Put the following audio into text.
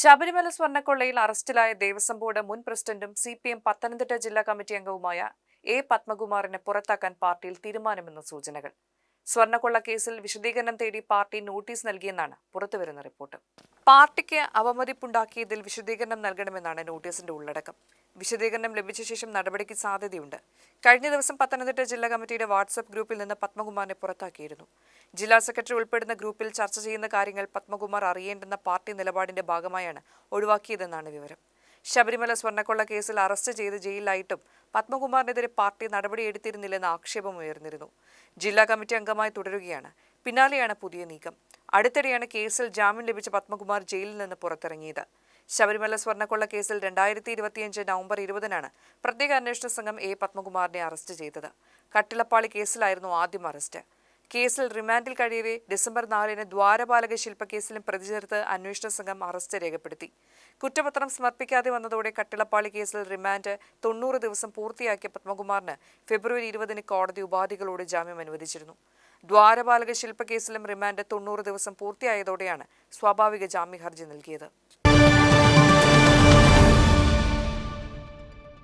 ശബരിമല സ്വർണ്ണക്കൊള്ളയിൽ അറസ്റ്റിലായ ദേവസ്വം ബോർഡ് മുൻ പ്രസിഡന്റും സിപിഎം പത്തനംതിട്ട ജില്ലാ കമ്മിറ്റി അംഗവുമായ എ പത്മകുമാറിനെ പുറത്താക്കാൻ പാർട്ടിയിൽ തീരുമാനമെന്ന സൂചനകൾ. സ്വർണ്ണക്കൊള്ള കേസിൽ വിശദീകരണം തേടി പാർട്ടി നോട്ടീസ് നൽകിയെന്നാണ് പുറത്തുവരുന്ന റിപ്പോർട്ട്. പാർട്ടിക്ക് അവമതിപ്പുണ്ടാക്കിയതിൽ വിശദീകരണം നൽകണമെന്നാണ് നോട്ടീസിന്റെ ഉള്ളടക്കം. വിശദീകരണം ലഭിച്ച ശേഷം നടപടിക്ക് സാധ്യതയുണ്ട്. കഴിഞ്ഞ ദിവസം പത്തനംതിട്ട ജില്ലാ കമ്മിറ്റിയുടെ വാട്സ്ആപ്പ് ഗ്രൂപ്പിൽ നിന്ന് പത്മകുമാറിനെ പുറത്താക്കിയിരുന്നു. ജില്ലാ സെക്രട്ടറി ഉൾപ്പെടുന്ന ഗ്രൂപ്പിൽ ചർച്ച ചെയ്യുന്ന കാര്യങ്ങൾ പത്മകുമാർ അറിയേണ്ടെന്ന പാർട്ടി നിലപാടിന്റെ ഭാഗമായാണ് ഒഴിവാക്കിയതെന്നാണ് വിവരം. ശബരിമല സ്വർണ്ണക്കൊള്ള കേസിൽ അറസ്റ്റ് ചെയ്ത് ജയിലിലായിട്ടും പത്മകുമാറിനെതിരെ പാർട്ടി നടപടിയെടുത്തിരുന്നില്ലെന്ന ആക്ഷേപം ഉയർന്നിരുന്നു. ജില്ലാ കമ്മിറ്റി അംഗമായി തുടരുകയാണ്. പിന്നാലെയാണ് പുതിയ നീക്കം. അടുത്തിടെയാണ് കേസിൽ ജാമ്യം ലഭിച്ച പത്മകുമാർ ജയിലിൽ നിന്ന് പുറത്തിറങ്ങിയത്. ശബരിമല സ്വർണ്ണക്കൊള്ള കേസിൽ 2025 നവംബർ 20-നാണ് പ്രത്യേക അന്വേഷണ സംഘം എ പത്മകുമാറിനെ അറസ്റ്റ് ചെയ്തത്. കട്ടിളപ്പാളി കേസിലായിരുന്നു ആദ്യം അറസ്റ്റ്. കേസിൽ റിമാൻഡിൽ കഴിയവേ ഡിസംബർ 4-ന് ദ്വാരപാലക ശില്പക്കേസിലും പ്രതിചേർത്ത് അന്വേഷണ സംഘം അറസ്റ്റ് രേഖപ്പെടുത്തി. കുറ്റപത്രം സമർപ്പിക്കാതെ വന്നതോടെ കട്ടിളപ്പാളി കേസിൽ റിമാൻഡ് 90 ദിവസം പൂർത്തിയാക്കിയ പത്മകുമാറിന് ഫെബ്രുവരി 20-ന് കോടതി ഉപാധികളോട് ജാമ്യം അനുവദിച്ചിരുന്നു. ദ്വാരപാലക ശില്പക്കേസിലും റിമാൻഡ് 90 ദിവസം പൂർത്തിയായതോടെയാണ് സ്വാഭാവിക ജാമ്യ ഹർജി നൽകിയത്.